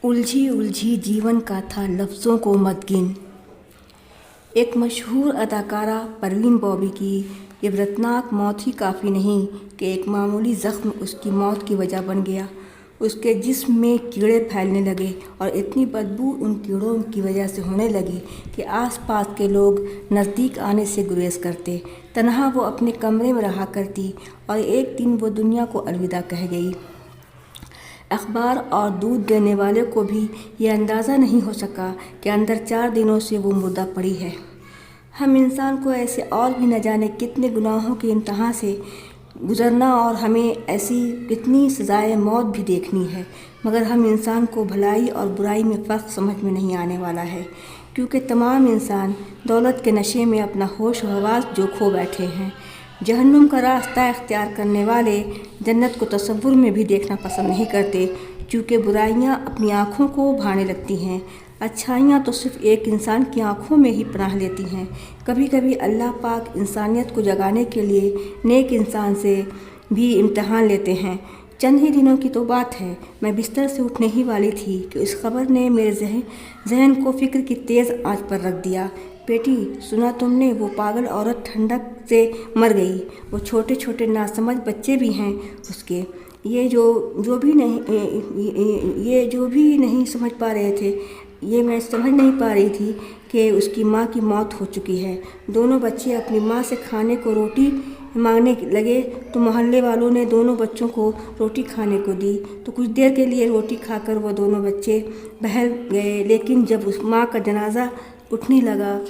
उलझी उलझी जीवन का था लफ्ज़ों को मत गिन। एक मशहूर अदाकारा परवीन बॉबी की इबरतनाक मौत ही काफ़ी नहीं कि एक मामूली ज़ख्म उसकी मौत की वजह बन गया। उसके जिस्म में कीड़े फैलने लगे और इतनी बदबू उन कीड़ों की वजह से होने लगी कि आसपास के लोग नज़दीक आने से गुरेज करते। तन्हा वो अपने कमरे में रहा करती और एक दिन वो दुनिया को अलविदा कह गई। अखबार और दूध देने वाले को भी ये अंदाज़ा नहीं हो सका कि अंदर 4 दिनों से वो मुर्दा पड़ी है। हम इंसान को ऐसे और भी न जाने कितने गुनाहों के इम्तहान से गुज़रना और हमें ऐसी कितनी सज़ाए मौत भी देखनी है, मगर हम इंसान को भलाई और बुराई में फ़र्क समझ में नहीं आने वाला है, क्योंकि तमाम इंसान दौलत के नशे में अपना होश हवास जो खो बैठे हैं। जहन्नुम का रास्ता इख्तियार करने वाले जन्नत को तसव्वुर में भी देखना पसंद नहीं करते, क्योंकि बुराइयां अपनी आँखों को भाने लगती हैं, अच्छाइयाँ तो सिर्फ़ एक इंसान की आँखों में ही पनाह लेती हैं। कभी कभी अल्लाह पाक इंसानियत को जगाने के लिए नेक इंसान से भी इम्तहान लेते हैं। चंद ही दिनों की तो बात है, मैं बिस्तर से उठने ही वाली थी कि इस खबर ने मेरे जहन को फ़िक्र की तेज़ आंच पर रख दिया। बेटी, सुना तुमने, वो पागल औरत ठंडक से मर गई। वो छोटे छोटे नासमझ बच्चे भी हैं उसके। ये जो भी नहीं समझ पा रहे थे, ये मैं समझ नहीं पा रही थी कि उसकी माँ की मौत हो चुकी है। दोनों बच्चे अपनी माँ से खाने को रोटी मांगने लगे तो मोहल्ले वालों ने दोनों बच्चों को रोटी खाने को दी, तो कुछ देर के लिए रोटी खाकर वो दोनों बच्चे बहल गए। लेकिन जब उस माँ का जनाजा उठने लगा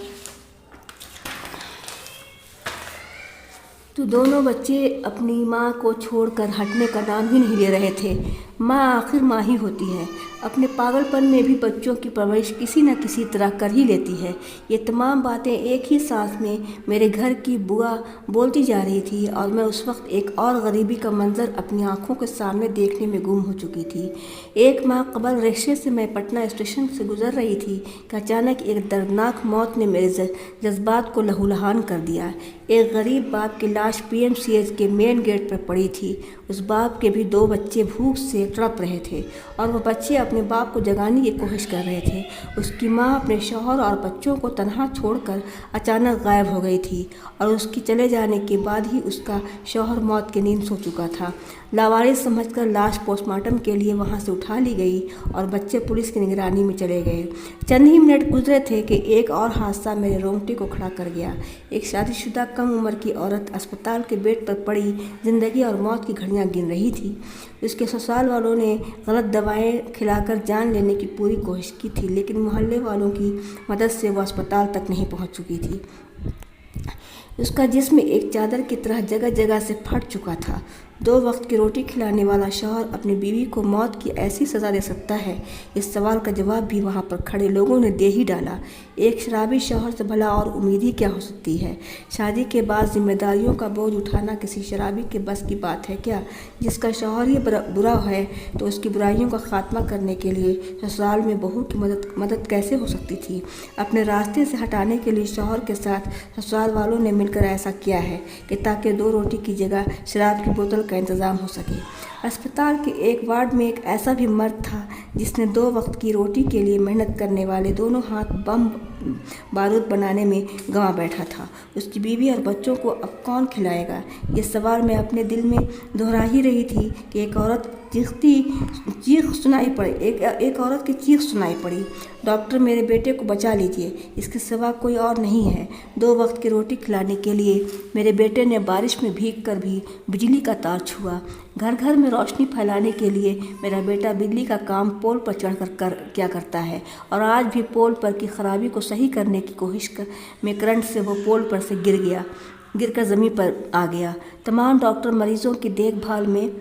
तो दोनों बच्चे अपनी माँ को छोड़कर हटने का नाम ही नहीं ले रहे थे। माँ आखिर माँ ही होती है, अपने पागलपन में भी बच्चों की परवरिश किसी न किसी तरह कर ही लेती है। ये तमाम बातें एक ही सांस में मेरे घर की बुआ बोलती जा रही थी और मैं उस वक्त एक और गरीबी का मंजर अपनी आंखों के सामने देखने में गुम हो चुकी थी। एक माह कबल रिक्शे से मैं पटना स्टेशन से गुजर रही थी कि अचानक एक दर्दनाक मौत ने मेरे जज्बात को लहूलुहान कर दिया। एक गरीब बाप की लाश PMCH के मेन गेट पर पड़ी थी। उस बाप के भी 2 बच्चे भूख से तड़प रहे थे और वह बच्चे अपने बाप को जगाने की कोशिश कर रहे थे। उसकी माँ अपने शौहर और बच्चों को तन्हा छोड़कर अचानक गायब हो गई थी और उसके चले जाने के बाद ही उसका शौहर मौत की नींद सो चुका था। लावारिस समझकर लाश पोस्टमार्टम के लिए वहाँ से उठा ली गई और बच्चे पुलिस की निगरानी में चले गए। चंद ही मिनट गुजरे थे कि एक और हादसा मेरे रोंगटे को खड़ा कर गया। एक शादीशुदा कम उम्र की औरत अस्पताल के बेड पर पड़ी ज़िंदगी और मौत की घड़ियाँ गिन रही थी। उसके ससुराल वालों ने गलत दवाएं खिलाकर जान लेने की पूरी कोशिश की थी, लेकिन मोहल्ले वालों की मदद से वह अस्पताल तक नहीं पहुंच चुकी थी। उसका जिस्म एक चादर की तरह जगह जगह से फट चुका था। 2 वक्त की रोटी खिलाने वाला शौहर अपनी बीवी को मौत की ऐसी सज़ा दे सकता है? इस सवाल का जवाब भी वहाँ पर खड़े लोगों ने दे ही डाला। एक शराबी शौहर से भला और उम्मीद ही क्या हो सकती है? शादी के बाद जिम्मेदारियों का बोझ उठाना किसी शराबी के बस की बात है क्या? जिसका शौहर ही बुरा है तो उसकी बुराइयों का खात्मा करने के लिए ससुराल में बहू की मदद कैसे हो सकती थी? अपने रास्ते से हटाने के लिए शौहर के साथ ससुराल वालों ने मिलकर ऐसा किया है कि ताकि 2 रोटी की जगह शराब की बोतल का इंतज़ाम हो सके। अस्पताल के एक वार्ड में एक ऐसा भी मर्द था जिसने 2 वक्त की रोटी के लिए मेहनत करने वाले दोनों हाथ बम बारूद बनाने में गंवा बैठा था। उसकी बीवी और बच्चों को अब कौन खिलाएगा? ये सवाल मैं अपने दिल में दोहरा ही रही थी कि एक औरत चीख सुनाई पड़ी। एक औरत की चीख सुनाई पड़ी, डॉक्टर, मेरे बेटे को बचा लीजिए, इसके सिवा कोई और नहीं है। 2 वक्त की रोटी खिलाने के लिए मेरे बेटे ने बारिश में भीग कर भी बिजली का तार छुआ। घर घर में रोशनी फैलाने के लिए मेरा बेटा बिजली का काम पोल पर चढ़कर क्या करता है, और आज भी पोल पर की खराबी को सही करने की कोशिश में करंट से वो पोल पर से गिर कर ज़मीन पर आ गया। तमाम डॉक्टर मरीजों की देखभाल में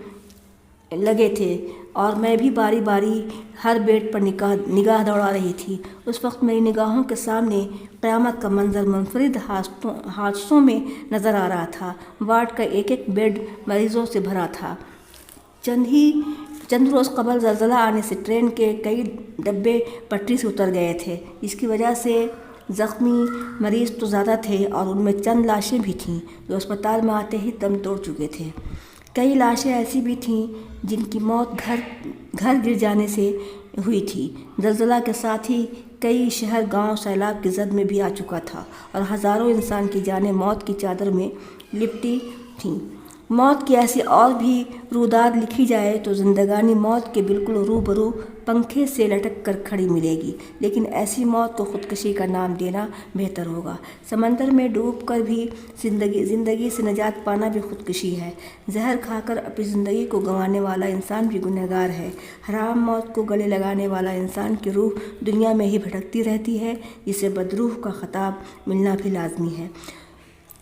लगे थे और मैं भी बारी बारी हर बेड पर निगाह दौड़ा रही थी। उस वक्त मेरी निगाहों के सामने क़यामत का मंजर मुनफरिद हादसों में नज़र आ रहा था। वार्ड का एक एक बेड मरीज़ों से भरा था। चंद रोज़ कबल ज़लज़ला आने से ट्रेन के कई डब्बे पटरी से उतर गए थे, जिसकी वजह से ज़ख्मी मरीज़ तो ज़्यादा थे और उनमें चंद लाशें भी थीं जो अस्पताल में आते ही दम तोड़ चुके थे। कई लाशें ऐसी भी थीं जिनकी मौत घर गिर जाने से हुई थी। زلزلہ کے ساتھ ہی کئی شہر گاؤں سیلاب کی زد میں بھی آ چکا تھا اور ہزاروں انسان کی جانیں موت کی چادر میں لپٹی تھیں۔ موت کی ایسی اور بھی روداد لکھی جائے تو زندگانی موت کے بالکل روبرو پنکھے سے لٹک کر کھڑی ملے گی، لیکن ایسی موت کو خودکشی کا نام دینا بہتر ہوگا۔ سمندر میں ڈوب کر بھی زندگی سے نجات پانا بھی خودکشی ہے۔ زہر کھا کر اپنی زندگی کو گنوانے والا انسان بھی گنہگار ہے۔ حرام موت کو گلے لگانے والا انسان کی روح دنیا میں ہی بھٹکتی رہتی ہے، جسے بدروح کا خطاب ملنا بھی لازمی ہے۔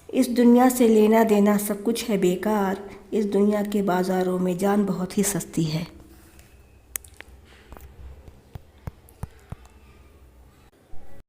اس دنیا سے لینا دینا سب کچھ ہے بیکار، اس دنیا کے بازاروں میں جان بہت ہی سستی ہے۔